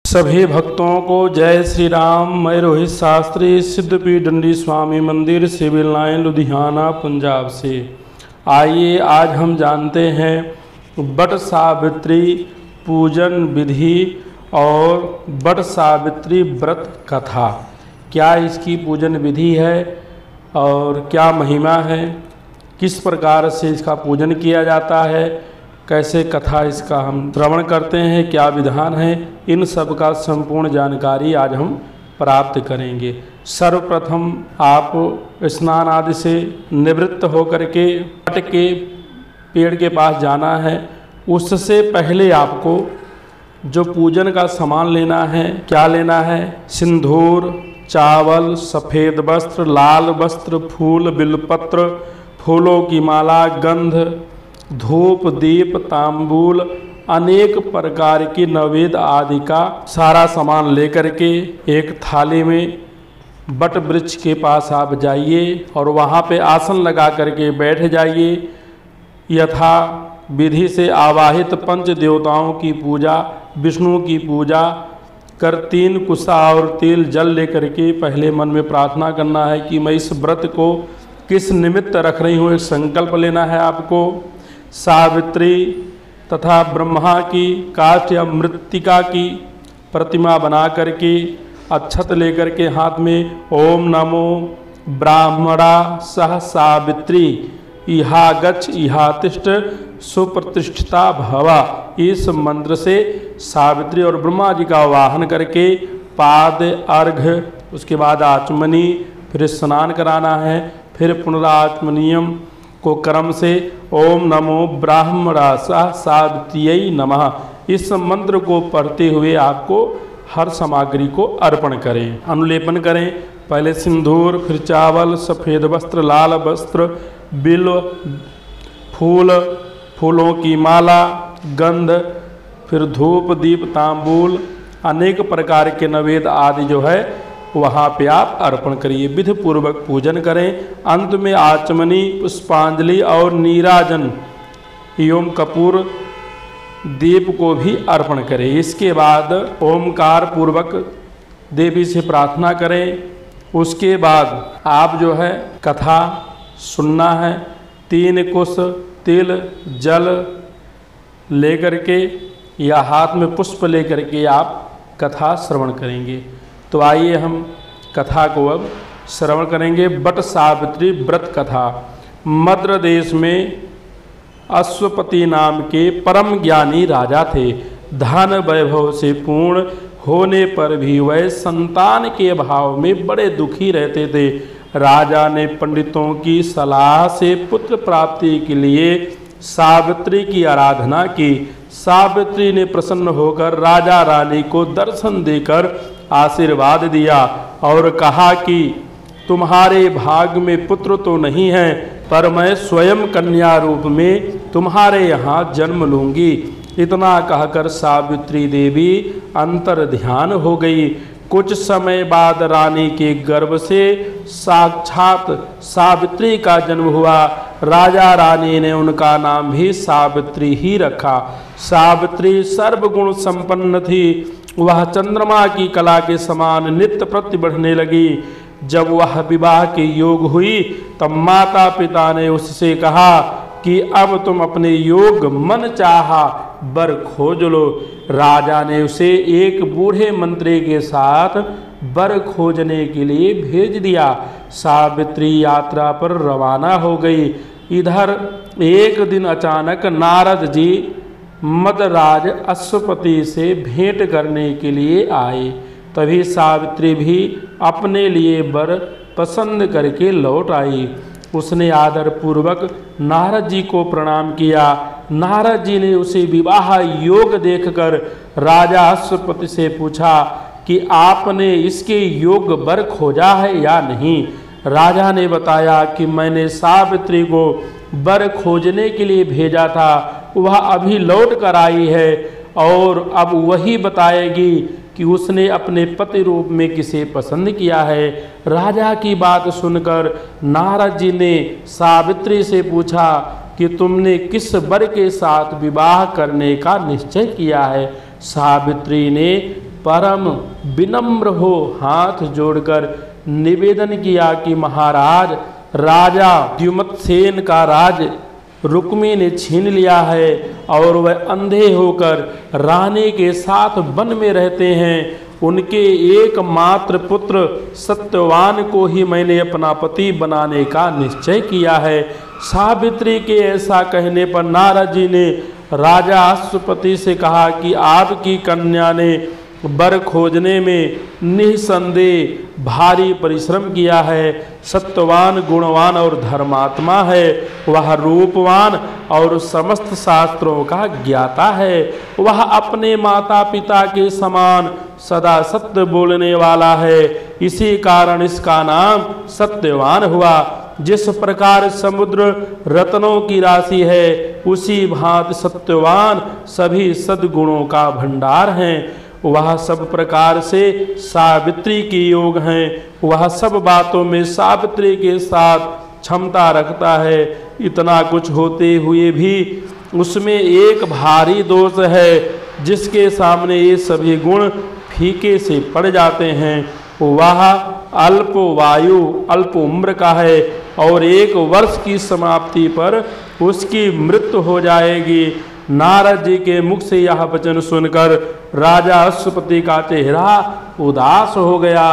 सभी भक्तों को जय श्री राम। मैं रोहित शास्त्री, सिद्धपीठ दंडी स्वामी मंदिर, सिविल लाइन, लुधियाना, पंजाब से। आइए आज हम जानते हैं बट सावित्री पूजन विधि और बट सावित्री व्रत कथा। क्या इसकी पूजन विधि है और क्या महिमा है, किस प्रकार से इसका पूजन किया जाता है, कैसे कथा इसका हम श्रवण करते हैं, क्या विधान है, इन सब का संपूर्ण जानकारी आज हम प्राप्त करेंगे। सर्वप्रथम आप स्नान आदि से निवृत्त होकर के बट के पेड़ के पास जाना है। उससे पहले आपको जो पूजन का सामान लेना है, क्या लेना है? सिंदूर, चावल, सफ़ेद वस्त्र, लाल वस्त्र, फूल, बिल्वपत्र, फूलों की माला, गंध, धूप, दीप, तांबूल, अनेक प्रकार की नैवेद्य आदि का सारा सामान लेकर के एक थाली में बट वृक्ष के पास आप जाइए और वहाँ पे आसन लगा करके बैठ जाइए। यथा विधि से आवाहित पंच देवताओं की पूजा, विष्णु की पूजा कर 3 कुसा और तेल जल लेकर के पहले मन में प्रार्थना करना है कि मैं इस व्रत को किस निमित्त रख रही हूँ। एक संकल्प लेना है आपको। सावित्री तथा ब्रह्मा की काष्ठ या मृत्तिका की प्रतिमा बना करके अक्षत लेकर के हाथ में ओम नमो ब्राह्मणा सह सावित्री इहा गच्छ इहा तिष्ठ सुप्रतिष्ठिता भवा, इस मंत्र से सावित्री और ब्रह्मा जी का वाहन करके पाद अर्घ्य, उसके बाद आचमनी, फिर स्नान कराना है, फिर पुनराचमनीयम को क्रम से ओम नमो ब्राह्मणासः सावित्र्यै नमः, इस मंत्र को पढ़ते हुए आपको हर सामग्री को अर्पण करें, अनुलेपन करें। पहले सिंदूर, फिर चावल, सफ़ेद वस्त्र, लाल वस्त्र, बिल्व, फूल, फूलों की माला, गंध, फिर धूप, दीप, तांबूल, अनेक प्रकार के नैवेद्य आदि जो है वहाँ पे आप अर्पण करिए। विधि पूर्वक पूजन करें। अंत में आचमनी, पुष्पांजलि और नीराजन एवं कपूर दीप को भी अर्पण करें। इसके बाद ओमकार पूर्वक देवी से प्रार्थना करें। उसके बाद आप जो है कथा सुनना है। 3 कुश तिल जल लेकर के या हाथ में पुष्प लेकर के आप कथा श्रवण करेंगे। तो आइए हम कथा को अब श्रवण करेंगे। बट सावित्री व्रत कथा। मद्र देश में अश्वपति नाम के परम ज्ञानी राजा थे। धन वैभव से पूर्ण होने पर भी वह संतान के अभाव में बड़े दुखी रहते थे। राजा ने पंडितों की सलाह से पुत्र प्राप्ति के लिए सावित्री की आराधना की। सावित्री ने प्रसन्न होकर राजा रानी को दर्शन देकर आशीर्वाद दिया और कहा कि तुम्हारे भाग में पुत्र तो नहीं है, पर मैं स्वयं कन्या रूप में तुम्हारे यहाँ जन्म लूँगी। इतना कहकर सावित्री देवी अंतर ध्यान हो गई। कुछ समय बाद रानी के गर्भ से साक्षात सावित्री का जन्म हुआ। राजा रानी ने उनका नाम भी सावित्री ही रखा। सावित्री सर्वगुण संपन्न थी। वह चंद्रमा की कला के समान नित्य प्रति बढ़ने लगी। जब वह विवाह के योग हुई तब माता पिता ने उससे कहा कि अब तुम अपने योग मन चाहा वर खोज लो। राजा ने उसे एक बूढ़े मंत्री के साथ वर खोजने के लिए भेज दिया। सावित्री यात्रा पर रवाना हो गई। इधर एक दिन अचानक नारद जी मदराज अश्वपति से भेंट करने के लिए आए। तभी सावित्री भी अपने लिए वर पसंद करके लौट आई। उसने आदर पूर्वक नारद जी को प्रणाम किया। नारद जी ने उसे विवाह योग देखकर राजा अश्वपति से पूछा कि आपने इसके योग वर खोजा है या नहीं। राजा ने बताया कि मैंने सावित्री को वर खोजने के लिए भेजा था, वह अभी लौट कर आई है और अब वही बताएगी कि उसने अपने पति रूप में किसे पसंद किया है। राजा की बात सुनकर नारद जी ने सावित्री से पूछा कि तुमने किस वर के साथ विवाह करने का निश्चय किया है। सावित्री ने परम विनम्र हो हाथ जोड़कर निवेदन किया कि महाराज, राजा द्युमत्सेन का राज रुक्मी ने छीन लिया है और वह अंधे होकर रानी के साथ वन में रहते हैं। उनके एकमात्र पुत्र सत्यवान को ही मैंने अपना पति बनाने का निश्चय किया है। सावित्री के ऐसा कहने पर नारद जी ने राजा अश्वपति से कहा कि आपकी कन्या ने वर खोजने में निसंदेह भारी परिश्रम किया है। सत्यवान गुणवान और धर्मात्मा है। वह रूपवान और समस्त शास्त्रों का ज्ञाता है। वह अपने माता पिता के समान सदा सत्य बोलने वाला है। इसी कारण इसका नाम सत्यवान हुआ। जिस प्रकार समुद्र रत्नों की राशि है, उसी भांति सत्यवान सभी सद्गुणों का भंडार है। वह सब प्रकार से सावित्री के योग हैं। वह सब बातों में सावित्री के साथ क्षमता रखता है। इतना कुछ होते हुए भी उसमें एक भारी दोष है, जिसके सामने ये सभी गुण फीके से पड़ जाते हैं। वह अल्प वायु अल्प उम्र का है और 1 वर्ष की समाप्ति पर उसकी मृत्यु हो जाएगी। नारद जी के मुख से यह वचन सुनकर राजा अश्वपति का चेहरा उदास हो गया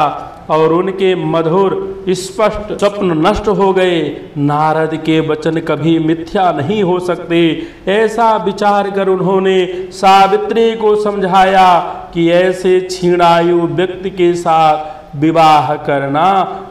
और उनके मधुर स्पष्ट स्वप्न नष्ट हो गए। नारद के वचन कभी मिथ्या नहीं हो सकते, ऐसा विचार कर उन्होंने सावित्री को समझाया कि ऐसे क्षीणायु व्यक्ति के साथ विवाह करना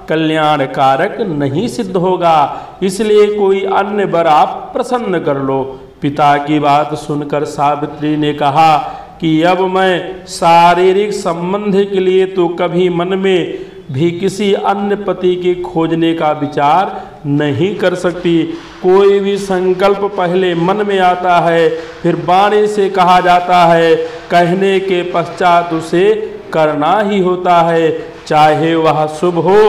कल्याणकारक नहीं सिद्ध होगा, इसलिए कोई अन्य वर आप प्रसन्न कर लो। पिता की बात सुनकर सावित्री ने कहा कि अब मैं शारीरिक संबंध के लिए तो कभी मन में भी किसी अन्य पति के खोजने का विचार नहीं कर सकती। कोई भी संकल्प पहले मन में आता है, फिर वाणी से कहा जाता है, कहने के पश्चात उसे करना ही होता है, चाहे वह शुभ हो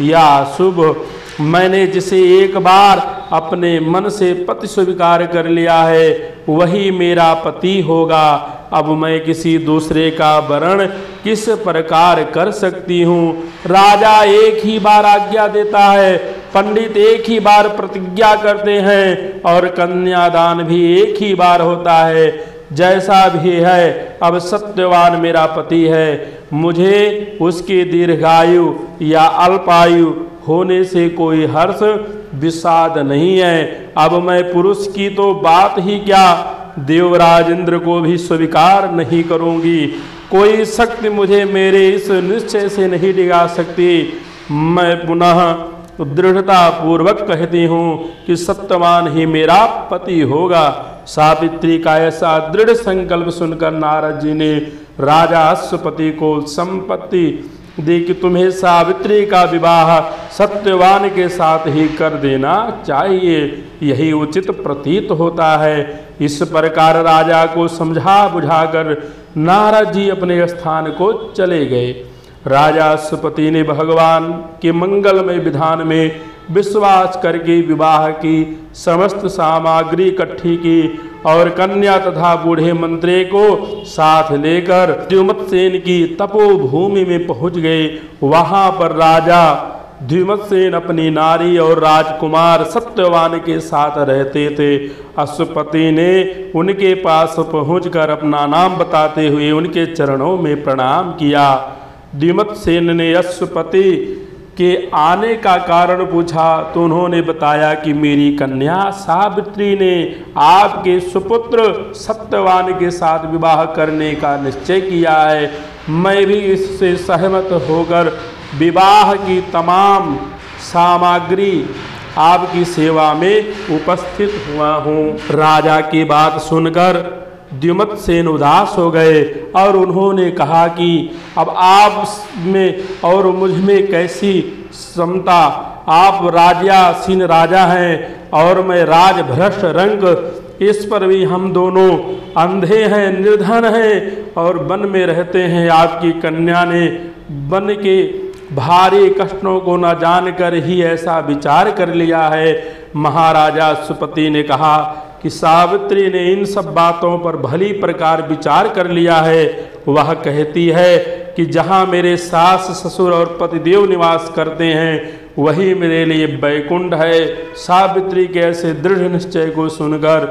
या अशुभ। मैंने जिसे एक बार अपने मन से पति स्वीकार कर लिया है, वही मेरा पति होगा। अब मैं किसी दूसरे का वरण किस प्रकार कर सकती हूँ? राजा एक ही बार आज्ञा देता है, पंडित एक ही बार प्रतिज्ञा करते हैं और कन्यादान भी एक ही बार होता है। जैसा भी है, अब सत्यवान मेरा पति है। मुझे उसकी दीर्घायु या अल्पायु होने से कोई हर्ष विषाद नहीं है। अब मैं पुरुष की तो बात ही क्या, देवराज इंद्र को भी स्वीकार नहीं करूंगी। कोई शक्ति मुझे मेरे इस निश्चय से नहीं डिगा सकती। मैं पुनः दृढ़ता पूर्वक कहती हूँ कि सत्यवान ही मेरा पति होगा। सावित्री का ऐसा दृढ़ संकल्प सुनकर नारद जी ने राजा अश्वपति को संपत्ति दी कि तुम्हें सावित्री का विवाह सत्यवान के साथ ही कर देना चाहिए, यही उचित प्रतीत होता है। इस प्रकार राजा को समझा बुझाकर नारद जी अपने स्थान को चले गए। राजा अश्वपति ने भगवान के मंगलमय विधान में विश्वास करके विवाह की समस्त सामग्री इकट्ठी की और कन्या तथा बूढ़े मंत्री को साथ लेकर द्युमत्सेन की तपोभूमि में पहुंच गए। वहां पर राजा द्युमत्सेन अपनी नारी और राजकुमार सत्यवान के साथ रहते थे। अश्वपति ने उनके पास पहुंचकर अपना नाम बताते हुए उनके चरणों में प्रणाम किया। द्युमत्सेन ने अश्वपति के आने का कारण पूछा तो उन्होंने बताया कि मेरी कन्या सावित्री ने आपके सुपुत्र सत्यवान के साथ विवाह करने का निश्चय किया है। मैं भी इससे सहमत होकर विवाह की तमाम सामग्री आपकी सेवा में उपस्थित हुआ हूँ। राजा की बात सुनकर द्युमत्सेन उदास हो गए और उन्होंने कहा कि अब आप में और मुझ में कैसी समता, आप राजासीन राजा हैं और मैं राजभ्रष्ट रंग, इस पर भी हम दोनों अंधे हैं, निर्धन हैं और वन में रहते हैं। आपकी कन्या ने वन के भारी कष्टों को न जानकर ही ऐसा विचार कर लिया है। महाराजा अश्वपति ने कहा कि सावित्री ने इन सब बातों पर भली प्रकार विचार कर लिया है। वह कहती है कि जहाँ मेरे सास ससुर और पतिदेव निवास करते हैं वही मेरे लिए बैकुंठ है। सावित्री के ऐसे दृढ़ निश्चय को सुनकर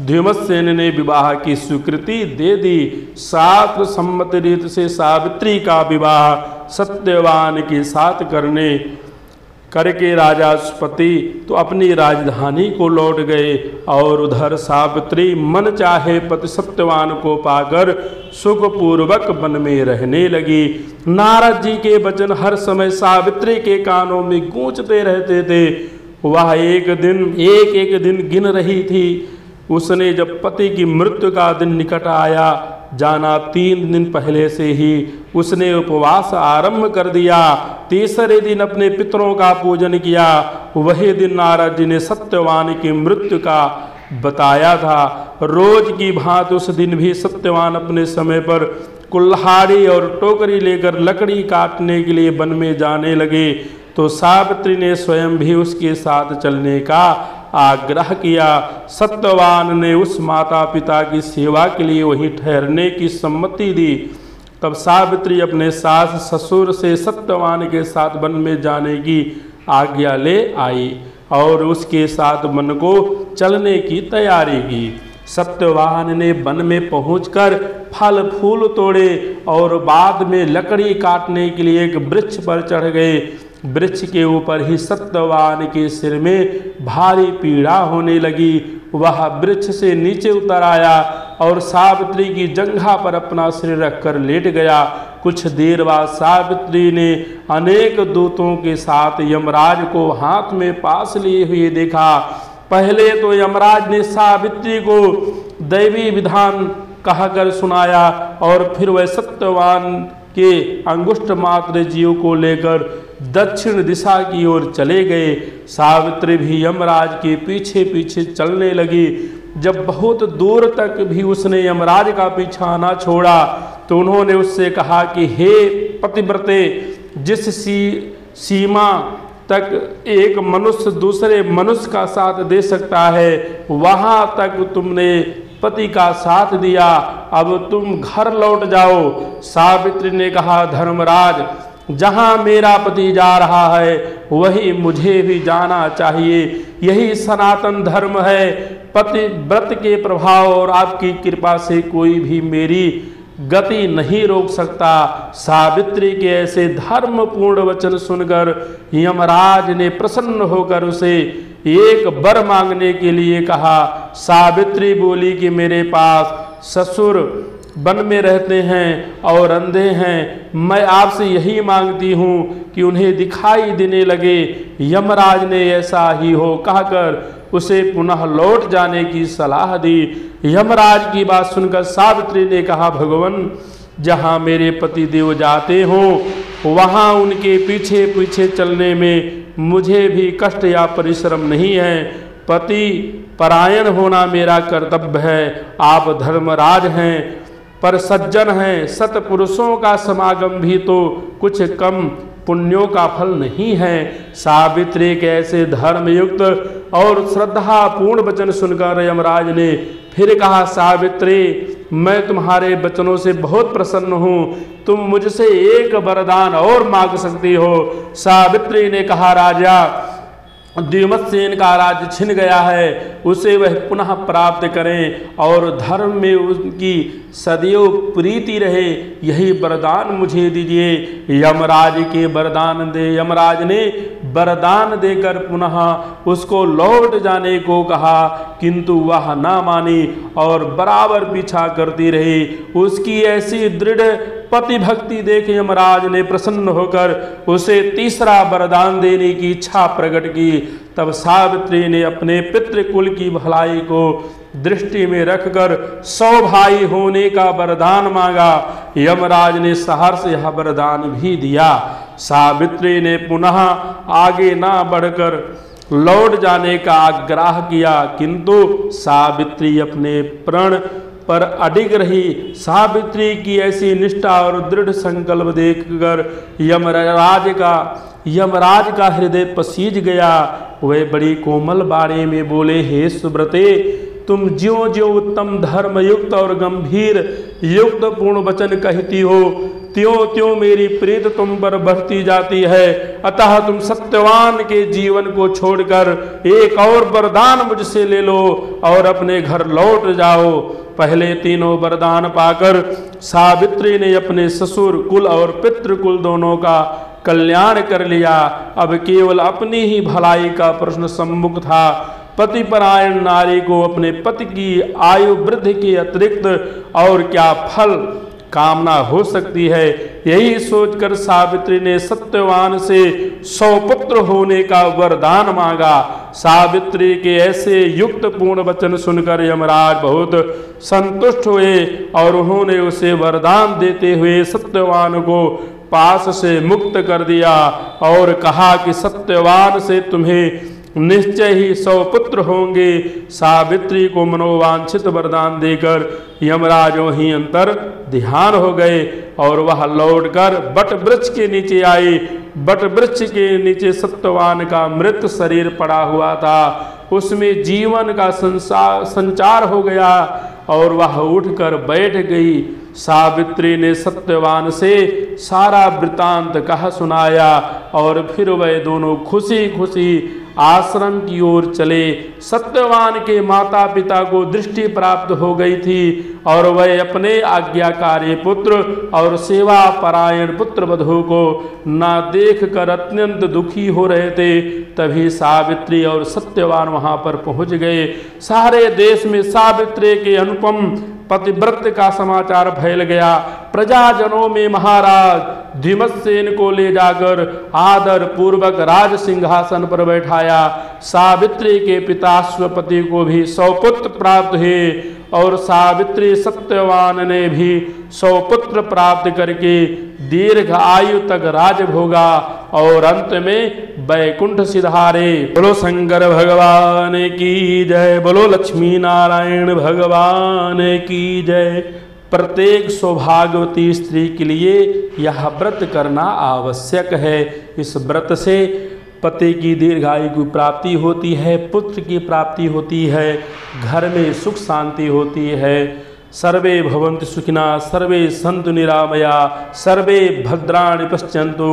द्युमत्सेन ने विवाह की स्वीकृति दे दी। शास्त्र सम्मत रीत से सावित्री का विवाह सत्यवान के साथ करके राजा सुपति तो अपनी राजधानी को लौट गए और उधर सावित्री मन चाहे पति सत्यवान को पाकर सुखपूर्वक वन में रहने लगी। नारद जी के वचन हर समय सावित्री के कानों में गूंजते रहते थे। वह एक दिन गिन रही थी। उसने जब पति की मृत्यु का दिन निकट आया जाना 3 दिन पहले से ही उसने उपवास आरंभ कर दिया। तीसरे दिन अपने पितरों का पूजन किया। वही दिन नारद जी ने सत्यवान की मृत्यु का बताया था। रोज की भांति उस दिन भी सत्यवान अपने समय पर कुल्हाड़ी और टोकरी लेकर लकड़ी काटने के लिए वन में जाने लगे तो सावित्री ने स्वयं भी उसके साथ चलने का आग्रह किया। सत्यवान ने उस माता पिता की सेवा के लिए वहीं ठहरने की सम्मति दी। तब सावित्री अपने सास ससुर से सत्यवान के साथ वन में जाने की आज्ञा ले आई और उसके साथ वन को चलने की तैयारी की। सत्यवान ने वन में पहुंचकर फल फूल तोड़े और बाद में लकड़ी काटने के लिए एक वृक्ष पर चढ़ गए। वृक्ष के ऊपर ही सत्यवान के सिर में भारी पीड़ा होने लगी। वह वृक्ष से नीचे उतर आया और सावित्री की जंघा पर अपना सिर रखकर लेट गया। कुछ देर बाद सावित्री ने अनेक दूतों के साथ यमराज को हाथ में पास लिए हुए देखा। पहले तो यमराज ने सावित्री को दैवी विधान कहकर सुनाया और फिर वह सत्यवान के अंगुष्ठ मात्र जीव को लेकर दक्षिण दिशा की ओर चले गए। सावित्री भी यमराज के पीछे पीछे चलने लगी। जब बहुत दूर तक भी उसने यमराज का पीछा ना छोड़ा तो उन्होंने उससे कहा कि हे पतिव्रते, जिस सीमा तक एक मनुष्य दूसरे मनुष्य का साथ दे सकता है वहां तक तुमने पति का साथ दिया, अब तुम घर लौट जाओ। सावित्री ने कहा, धर्मराज, जहां मेरा पति जा रहा है वही मुझे भी जाना चाहिए। यही सनातन धर्म है। पति व्रत के प्रभाव और आपकी कृपा से कोई भी मेरी गति नहीं रोक सकता। सावित्री के ऐसे धर्मपूर्ण वचन सुनकर यमराज ने प्रसन्न होकर उसे एक वर मांगने के लिए कहा। सावित्री बोली कि मेरे पास ससुर वन में रहते हैं और अंधे हैं, मैं आपसे यही मांगती हूँ कि उन्हें दिखाई देने लगे। यमराज ने ऐसा ही हो कहकर उसे पुनः लौट जाने की सलाह दी। यमराज की बात सुनकर सावित्री ने कहा, भगवान, जहाँ मेरे पति देव जाते हों वहाँ उनके पीछे पीछे चलने में मुझे भी कष्ट या परिश्रम नहीं है। पति परायण होना मेरा कर्तव्य है। आप धर्मराज हैं पर सज्जन हैं। सत्पुरुषों का समागम भी तो कुछ कम पुण्यों का फल नहीं है। सावित्री के ऐसे धर्मयुक्त और श्रद्धापूर्ण वचन सुनकर यमराज ने फिर कहा, सावित्री, मैं तुम्हारे वचनों से बहुत प्रसन्न हूँ। तुम मुझसे एक वरदान और मांग सकती हो। सावित्री ने कहा, राजा, द्युमत्सेन का राज्य छिन गया है, उसे वह पुनः प्राप्त करें और धर्म में उनकी सदैव प्रीति रहे, यही वरदान मुझे दीजिए। यमराज के वरदान दे यमराज ने वरदान देकर पुनः उसको लौट जाने को कहा, किंतु वह ना मानी और बराबर पीछा करती रही। उसकी ऐसी दृढ़ पति भक्ति देख यमराज ने प्रसन्न होकर उसे तीसरा वरदान देने की इच्छा प्रकट की। तब सावित्री ने अपने पितृकुल की भलाई को दृष्टि में रखकर 100 भाई होने का वरदान मांगा। यमराज ने सहर्ष यह वरदान भी दिया। सावित्री ने पुनः आगे ना बढ़कर लौट जाने का आग्रह किया, किंतु सावित्री अपने प्रण पर अडिग रही। सावित्री की ऐसी निष्ठा और दृढ़ संकल्प देखकर यमराज का हृदय पसीज गया। वह बड़ी कोमल बाणी में बोले, हे सुब्रते, तुम ज्यों ज्यों उत्तम धर्म युक्त और गंभीर युक्त पूर्ण वचन कहती हो, त्यों त्यों मेरी प्रीत तुम पर बढ़ती जाती है। अतः तुम सत्यवान के जीवन को छोड़कर एक और वरदान मुझसे ले लो और अपने घर लौट जाओ। पहले तीनों वरदान पाकर सावित्री ने अपने ससुर कुल और पितृकुल दोनों का कल्याण कर लिया। अब केवल अपनी ही भलाई का प्रश्न सम्मुख था। पतिपरायण नारी को अपने पति की आयु वृद्धि के अतिरिक्त और क्या फल कामना हो सकती है। यही सोचकर सावित्री ने सत्यवान से 100 पुत्र होने का वरदान मांगा। सावित्री के ऐसे युक्त पूर्ण वचन सुनकर यमराज बहुत संतुष्ट हुए और उन्होंने उसे वरदान देते हुए सत्यवान को पास से मुक्त कर दिया और कहा कि सत्यवान से तुम्हें निश्चय ही 100 पुत्र होंगे। सावित्री को मनोवांछित वरदान देकर यमराज वहीं अंतर ध्यान हो गए और वह लौटकर बट वृक्ष के नीचे आई। बट वृक्ष के नीचे सत्यवान का मृत शरीर पड़ा हुआ था, उसमें जीवन का संचार हो गया और वह उठकर बैठ गई। सावित्री ने सत्यवान से सारा वृतांत कह सुनाया और फिर वह दोनों खुशी खुशी आश्रम की ओर चले। सत्यवान के माता पिता को दृष्टि प्राप्त हो गई थी और वह अपने आज्ञाकारी पुत्र और सेवा परायण पुत्र वधू को न देख कर अत्यंत दुखी हो रहे थे। तभी सावित्री और सत्यवान वहां पर पहुंच गए। सारे देश में सावित्री के अनुपम पतिव्रत का समाचार फैल गया। प्रजाजनों में महाराज धीमसेन को ले जाकर आदर पूर्वक राज सिंहासन पर बैठाया। सावित्री के पिताश्वपति को भी 100 पुत्र प्राप्त हुए और सावित्री सत्यवान ने भी 100 पुत्र प्राप्त करके दीर्घ आयु तक राज भोगा और अंत में वैकुंठ सिधारे। बोलो शंकर भगवान की जय, बोलो लक्ष्मी नारायण भगवान की जय। प्रत्येक सौभाग्यवती स्त्री के लिए यह व्रत करना आवश्यक है। इस व्रत से पति की दीर्घायु की प्राप्ति होती है, पुत्र की प्राप्ति होती है, घर में सुख शांति होती है। सर्वे भवन्तु सुखिनः, सर्वे सन्तु निरामया, सर्वे भद्राणि पश्यन्तु,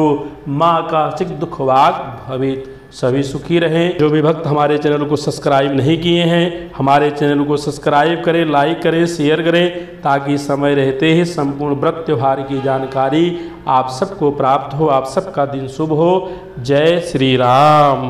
माँ का चिक दुख वाग भवेत्। सभी सुखी रहें। जो भी भक्त हमारे चैनल को सब्सक्राइब नहीं किए हैं, हमारे चैनल को सब्सक्राइब करें, लाइक करें, शेयर करें, ताकि समय रहते ही संपूर्ण व्रत त्योहार की जानकारी आप सबको प्राप्त हो। आप सबका दिन शुभ हो। जय श्री राम।